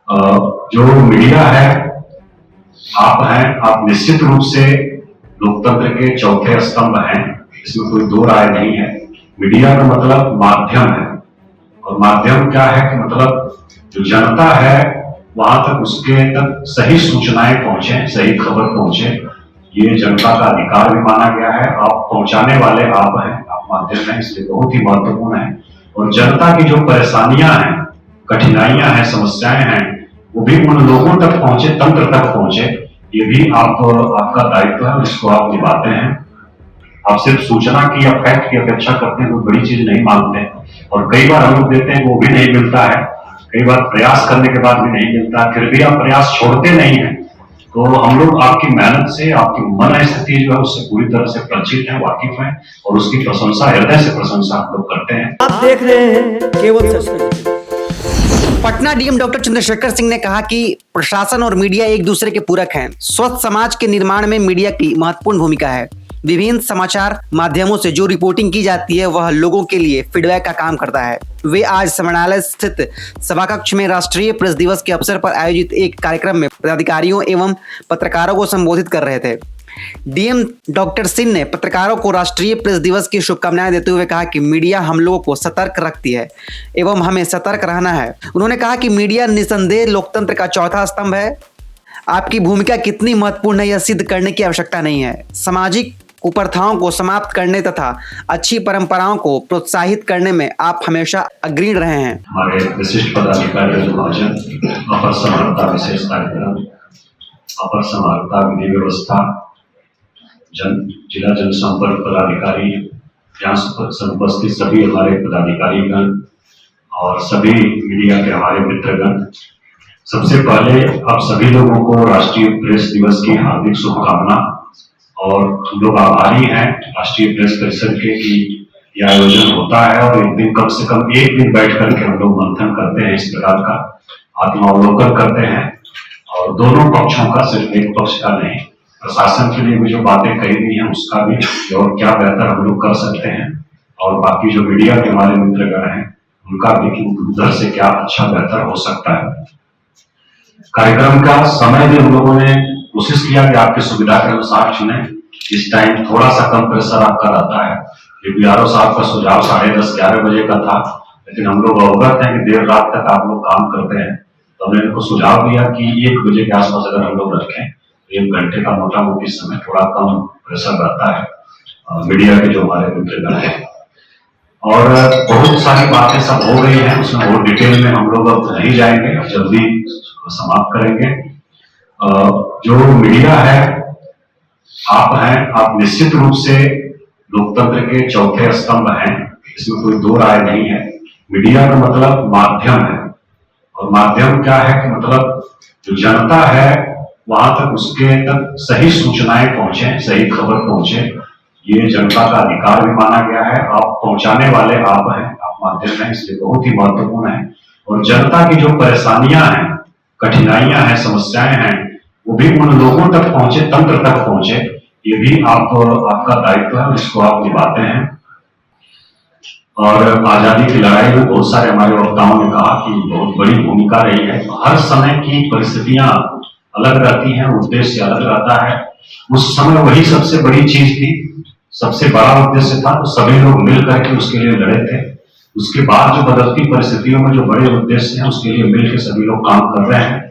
जो मीडिया है, आप निश्चित रूप से लोकतंत्र के चौथे स्तंभ हैं, इसमें कोई दो राय नहीं है। मीडिया का मतलब माध्यम है, और माध्यम क्या है कि मतलब जो जनता है वहां तक उसके तक सही सूचनाएं पहुंचे, सही खबर पहुंचे, ये जनता का अधिकार भी माना गया है। आप पहुंचाने वाले आप हैं, आप माध्यम हैं, इसलिए बहुत ही महत्वपूर्ण है। और जनता की जो परेशानियां हैं, कठिनाइयां हैं, समस्याएं हैं, वो भी उन लोगों तक पहुंचे, तंत्र तक पहुंचे, ये भी आपका दायित्व है, इसको आप निभाते हैं। आप सिर्फ सूचना की या फैक्ट की अपेक्षा करते हैं, वो बड़ी चीज नहीं मानते हैं, और कई बार हम लोग देते हैं वो भी नहीं मिलता है, कई बार प्रयास करने के बाद भी नहीं मिलता, फिर भी आप प्रयास छोड़ते नहीं है। तो हम लोग आपकी मेहनत से, आपकी मन स्थिति जो है उससे पूरी तरह से परिचित हैं, वाकिफ हैं, और उसकी प्रशंसा, हृदय से प्रशंसा हम लोग करते हैं। आप देख रहे हैं केवल सच। पटना डीएम डॉक्टर चंद्रशेखर सिंह ने कहा कि प्रशासन और मीडिया एक दूसरे के पूरक हैं। स्वस्थ समाज के निर्माण में मीडिया की महत्वपूर्ण भूमिका है। विभिन्न समाचार माध्यमों से जो रिपोर्टिंग की जाती है वह लोगों के लिए फीडबैक का काम करता है। वे आज समरणालय स्थित सभाकक्ष में राष्ट्रीय प्रेस दिवस के अवसर पर आयोजित एक कार्यक्रम में पदाधिकारियों एवं पत्रकारों को संबोधित कर रहे थे। डीएम डॉक्टर सिंह ने पत्रकारों को राष्ट्रीय प्रेस दिवस की शुभकामनाएं देते हुए कहा कि मीडिया हम लोगों को सतर्क रखती है एवं हमें सतर्क रहना है। उन्होंने कहा कि मीडिया निसंदेह लोकतंत्र का चौथा स्तंभ है। आपकी भूमिका कितनी महत्वपूर्ण है यह सिद्ध करने की आवश्यकता नहीं है। सामाजिक कुप्रथाओं को समाप्त करने तथा अच्छी परंपराओं को प्रोत्साहित करने में आप हमेशा अग्रणी रहे हैं। हमारे विशिष्ट पदाधिकारी अपर समाहर्ता विशेष कार्यक्रम, अपर समाहर्ता विधि व्यवस्था, जिला जनसंपर्क पदाधिकारी, यहाँ उपस्थित सभी हमारे पदाधिकारीगण और सभी मीडिया के हमारे मित्रगण, सबसे पहले आप सभी लोगों को राष्ट्रीय प्रेस दिवस की हार्दिक शुभकामना। और हम लोग आभारी हैं राष्ट्रीय प्रेस परिषद के कि यह आयोजन होता है, और एक दिन कम से कम एक दिन बैठ करके हम लोग मंथन करते हैं, इस प्रकार का आत्मावलोकन करते हैं, और दोनों पक्षों का, सिर्फ एक पक्ष का नहीं। प्रशासन के लिए भी जो बातें कही गई हैं उसका भी, और क्या बेहतर हम लोग कर सकते हैं, और बाकी जो मीडिया के हमारे मित्रगण हैं उनका भी कि उधर से क्या अच्छा बेहतर हो सकता है। कार्यक्रम का समय भी हम लोगों ने कोशिश किया कि आपकी सुविधा के अनुसार चुने। इस टाइम थोड़ा सा कम प्रेशर आपका रहता है, क्योंकि आरओ साहब का सुझाव 10:30-11 बजे का था, लेकिन हम लोग अवगत हैं कि देर रात तक आप लोग काम करते हैं, तो हमने इनको सुझाव दिया कि 1 बजे के आसपास अगर हम लोग रखें, 1 घंटे का मोटा मोटी समय, थोड़ा कम प्रेशर रहता है मीडिया के जो हमारे मित्रगण हैं। और बहुत सारी बातें सब हो गई हैं, उसमें बहुत डिटेल में हम लोग अब नहीं जाएंगे, जल्दी समाप्त करेंगे। जो मीडिया है, आप निश्चित रूप से लोकतंत्र के चौथे स्तंभ हैं, इसमें कोई दो राय नहीं है। मीडिया का मतलब माध्यम है, और माध्यम क्या है कि मतलब जो जनता है वहां तक उसके तक सही सूचनाएं पहुंचे, सही खबर पहुंचे, ये जनता का अधिकार भी माना गया है। आप पहुंचाने वाले आप हैं, आप माध्यम हैं, इसलिए बहुत ही महत्वपूर्ण है। और जनता की जो परेशानियां हैं, कठिनाइयां हैं, समस्याएं हैं, वो भी उन लोगों तक पहुंचे, तंत्र तक पहुंचे, ये भी आपका दायित्व है, इसको आप निभाते हैं। और आजादी की लड़ाई में बहुत सारे हमारे वक्ताओं ने कहा कि बहुत बड़ी भूमिका रही है। हर समय की परिस्थितियां अलग रहती हैं, उद्देश्य अलग रहता है। उस समय वही सबसे बड़ी चीज थी, सबसे बड़ा उद्देश्य था, तो सभी लोग मिल करके उसके लिए लड़े थे। उसके बाद जो बदलती परिस्थितियों में जो बड़े उद्देश्य हैं उसके लिए मिलकर सभी लोग काम कर रहे हैं।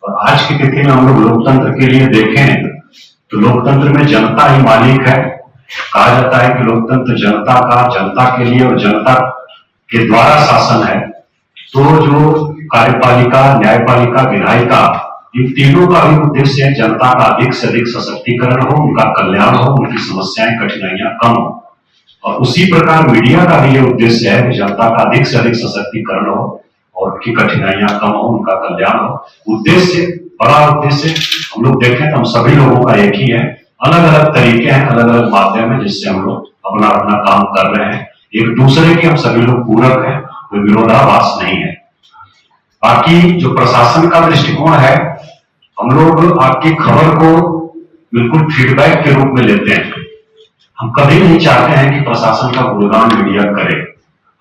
और आज की तिथि में हम लोग लोकतंत्र के लिए देखें तो लोकतंत्र में जनता ही मालिक है। कहा जाता है कि लोकतंत्र जनता का, जनता के लिए और जनता के द्वारा शासन है। तो जो कार्यपालिका, न्यायपालिका, विधायिका, इन तीनों का भी उद्देश्य है जनता का अधिक से अधिक सशक्तिकरण हो, उनका कल्याण हो, उनकी समस्याएं, कठिनाइयां कम हो। और उसी प्रकार मीडिया का भी ये उद्देश्य है कि जनता का अधिक से अधिक सशक्तिकरण हो और उनकी कठिनाइयां कम हो, उनका कल्याण हो। उद्देश्य, बड़ा उद्देश्य हम लोग देखें तो हम सभी लोगों का एक ही है। अलग अलग तरीके हैं, अलग अलग माध्यम है जिससे हम लोग अपना अपना काम कर रहे हैं। एक दूसरे के हम सभी लोग पूरक हैं, कोई विरोधाभास नहीं है। बाकी जो प्रशासन का दृष्टिकोण है, हम लोग आपकी खबर को बिल्कुल फीडबैक के रूप में लेते हैं। हम कभी नहीं चाहते हैं कि प्रशासन का गुणगान मीडिया करे।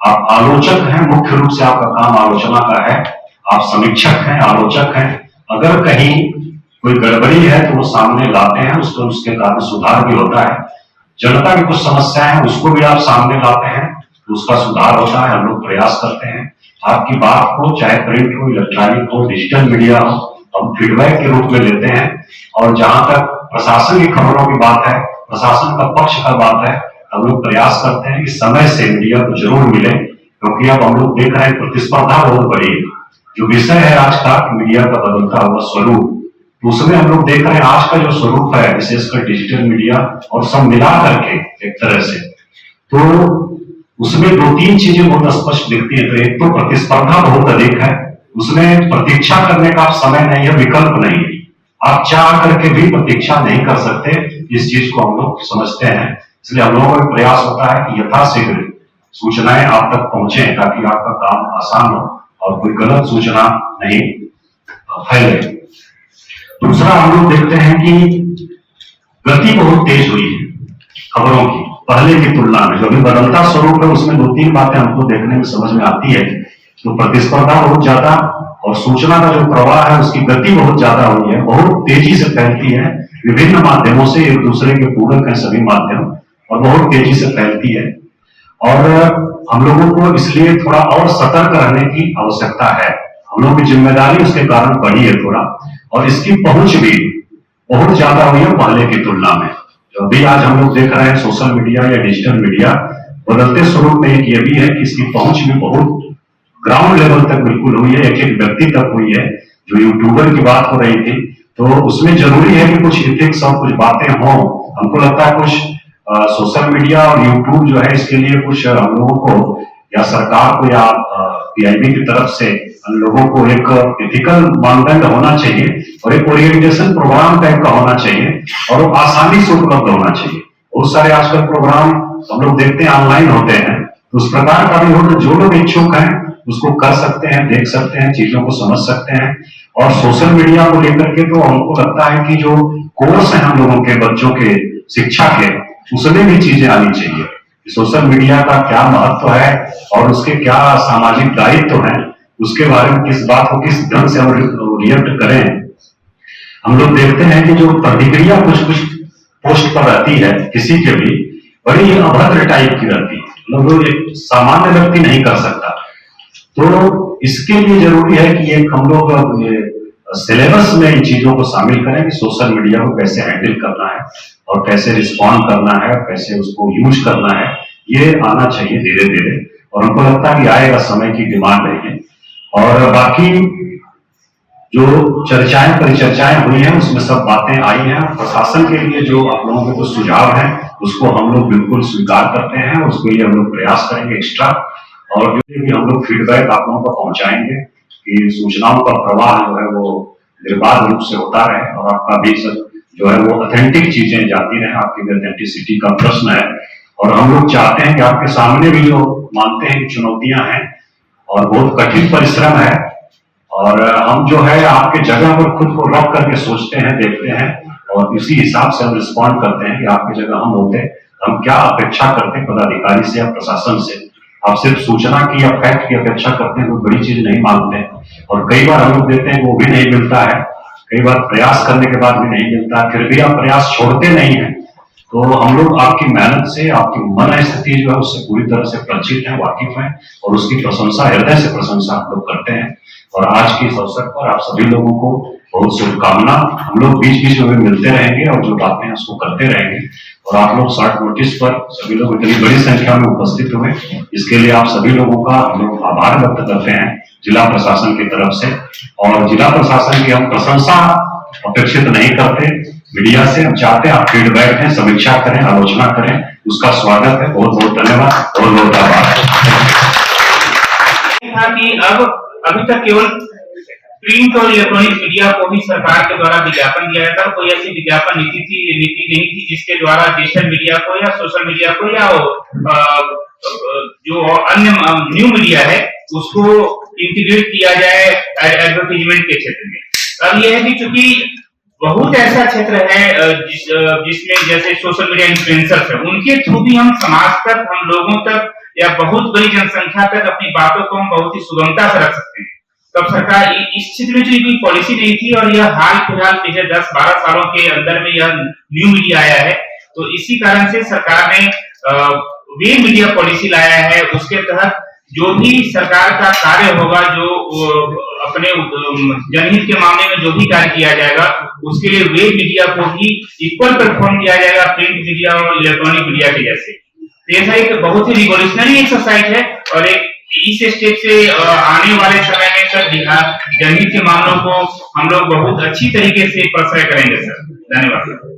आप आलोचक हैं, मुख्य रूप से आपका काम आलोचना का है। आप समीक्षक हैं, आलोचक हैं, अगर कहीं कोई गड़बड़ी है तो वो सामने लाते हैं, उसको उसके कारण सुधार भी होता है। जनता की कुछ समस्याएं हैं उसको भी आप सामने लाते हैं तो उसका सुधार होता है। हम लोग प्रयास करते हैं आपकी बात को, चाहे प्रिंट हो, इलेक्ट्रॉनिक हो, डिजिटल मीडिया हो, हम फीडबैक के रूप में लेते हैं। और जहां तक प्रशासन की खबरों की बात है, प्रशासन का पक्ष का बात है, हम लोग प्रयास करते हैं कि समय से मीडिया को जरूर मिले, क्योंकि अब हम लोग देख रहे हैं प्रतिस्पर्धा बहुत बड़ी है। जो विषय है आज का मीडिया का बदलता हुआ स्वरूप, तो उसमें हम लोग देख रहे हैं आज का जो स्वरूप है, विशेषकर डिजिटल मीडिया और सब मिला करके एक तरह से, तो उसमें दो तीन चीजें बहुत स्पष्ट दिखती है। तो एक तो प्रतिस्पर्धा बहुत अधिक है, उसमें प्रतीक्षा करने का समय नहीं है, विकल्प नहीं है, आप चाह करके भी प्रतीक्षा नहीं कर सकते। इस चीज को हम लोग समझते हैं, इसलिए हम लोगों का प्रयास होता है कि यथाशीघ्र सूचनाएं आप तक पहुंचे ताकि आपका काम आसान हो और कोई गलत सूचना नहीं फैले। दूसरा हम लोग देखते हैं कि गति बहुत तेज हुई है खबरों की पहले की तुलना में। जो अभी बदलता स्वरूप है उसमें दो तीन बातें हमको देखने में समझ में आती है। तो प्रतिस्पर्धा बहुत ज्यादा और सूचना का जो प्रवाह है उसकी गति बहुत ज्यादा हुई है, बहुत तेजी से फैलती है, विभिन्न माध्यमों से, एक दूसरे के पूरक हैं सभी माध्यम, और बहुत तेजी से फैलती है। और हम लोगों को इसलिए थोड़ा और सतर्क रहने की आवश्यकता है। हम लोगों की जिम्मेदारी उसके कारण बढ़ी है थोड़ा, और इसकी पहुंच भी बहुत ज्यादा हुई है पहले की तुलना में। जो अभी आज हम लोग देख रहे हैं सोशल मीडिया या डिजिटल मीडिया, बदलते स्वरूप में एक ये भी है कि इसकी पहुंच भी बहुत ग्राउंड लेवल तक बिल्कुल हुई है, एक एक व्यक्ति तक हुई है। जो यूट्यूबर की बात हो रही थी, तो उसमें जरूरी है कि कुछ इथिक्स और कुछ बातें हों। हमको लगता है कुछ सोशल मीडिया और यूट्यूब जो है इसके लिए कुछ हम लोगों को या सरकार को या पीआईबी की तरफ से हम लोगों को एक एथिकल मानदंड होना चाहिए और एक ओरिएंटेशन प्रोग्राम टाइप का होना चाहिए, और वो आसानी से उपलब्ध होना चाहिए। बहुत सारे आजकल प्रोग्राम हम लोग देखते हैं ऑनलाइन होते हैं, तो उस प्रकार का भी हो तो जो लोग इच्छुक हैं उसको कर सकते हैं, देख सकते हैं, चीजों को समझ सकते हैं। और सोशल मीडिया को लेकर के तो हमको लगता है कि जो कोर्स है हम लोगों के बच्चों के शिक्षा के, उसमें भी चीजें आनी चाहिए। सोशल मीडिया का क्या महत्व है और उसके क्या सामाजिक दायित्व है, उसके बारे में किस बात को किस ढंग से हम रिएक्ट करें। हम लोग देखते हैं कि जो प्रतिक्रिया कुछ कुछ पोस्ट पर रहती है किसी के भी, बड़ी अभद्र टाइप की रहती है, मतलब एक सामान्य व्यक्ति नहीं कर सकता। तो इसके लिए जरूरी है कि एक हम लोग सिलेबस में इन चीजों को शामिल करें कि सोशल मीडिया को कैसे हैंडल करना है और कैसे रिस्पॉन्ड करना है, कैसे उसको यूज करना है, ये आना चाहिए धीरे धीरे। और हमको लगता है कि आएगा, समय की डिमांड है ये। और बाकी जो चर्चाएं परिचर्चाएं हुई हैं उसमें सब बातें आई हैं। प्रशासन के लिए जो आप लोगों के कुछ सुझाव हैं उसको हम लोग बिल्कुल स्वीकार करते हैं, उसके लिए हम लोग प्रयास करेंगे एक्स्ट्रा, और जो भी हम लोग फीडबैक आप लोगों को पहुंचाएंगे कि सूचनाओं का प्रवाह जो है वो निर्बाध रूप से होता रहे और आपका भी जो है वो ऑथेंटिक चीजें जाती रहे, आपकी भी ऑथेंटिसिटी का प्रश्न है। और हम लोग चाहते हैं कि आपके सामने भी जो मानते हैं कि चुनौतियां हैं और बहुत कठिन परिश्रम है, और हम जो है आपके जगह पर खुद को रख करके सोचते हैं, देखते हैं, और इसी हिसाब से हम रिस्पॉन्ड करते हैं कि आपकी जगह हम होते हम क्या अपेक्षा करते हैं पदाधिकारी से या प्रशासन से। आप सिर्फ सूचना की या फैक्ट की अपेक्षा करते हैं, कोई बड़ी चीज नहीं मांगते, और कई बार हम लोग देते हैं वो भी नहीं मिलता है, कई बार प्रयास करने के बाद भी नहीं मिलता है, फिर भी आप प्रयास छोड़ते नहीं है। तो हम लोग आपकी मेहनत से, आपकी मन स्थिति जो है उससे पूरी तरह से परिचित हैं, वाकिफ हैं, और उसकी प्रशंसा, हृदय से प्रशंसा हम लोग करते हैं। और आज के इस अवसर पर आप सभी लोगों को बहुत शुभकामना। हम लोग बीच बीच में मिलते रहेंगे और जो बातें हैं उसको करते रहेंगे। और आप लोग शॉर्ट नोटिस पर सभी लोग इतनी बड़ी संख्या में उपस्थित हुए, इसके लिए आप सभी लोगों का हम लोग आभार व्यक्त करते हैं जिला प्रशासन की तरफ से। और जिला प्रशासन की हम प्रशंसा अपेक्षित नहीं करते मीडिया से, हम चाहते हैं आप फीडबैक दें, समीक्षा करें, आलोचना करें, उसका स्वागत है। बहुत बहुत धन्यवाद, बहुत बहुत आभार। अभी तक केवल प्रिंट और इलेक्ट्रॉनिक मीडिया को भी सरकार के द्वारा विज्ञापन दिया जाता है, कोई ऐसी विज्ञापन नीति नहीं थी जिसके द्वारा डिजिटल मीडिया को या सोशल मीडिया को या जो अन्य न्यू मीडिया है उसको इंटीग्रेट किया जाए एडवर्टाइजमेंट के क्षेत्र में। अब यह है कि चूंकि बहुत ऐसा क्षेत्र है जिसमें जैसे सोशल मीडिया इन्फ्लुएंसर्स है, उनके थ्रू भी हम समाज तक, हम लोगों तक या बहुत बड़ी जनसंख्या तक अपनी बातों को हम बहुत ही सुगमता से रख सकते हैं। तब सरकार इस क्षेत्र में जो कोई पॉलिसी नहीं थी, और यह हाल फिलहाल पिछले 10-12 सालों के अंदर में यह न्यू मीडिया आया है। तो इसी कारण से सरकार ने वे मीडिया पॉलिसी लाया है। उसके तहत जो भी सरकार का कार्य होगा, जो अपने जनहित के मामले में जो भी कार्य किया जाएगा, उसके लिए वे मीडिया को भी इक्वल प्लेटफॉर्म दिया जाएगा, प्रिंट मीडिया और इलेक्ट्रॉनिक मीडिया के जैसे। तो ऐसा एक बहुत ही रिवॉल्यूशनरी एक्सरसाइज है, और एक इस स्टेप से आने वाले समय में सर बिहार जनहित के मामलों को हम लोग बहुत अच्छी तरीके से परसय करेंगे सर। धन्यवाद।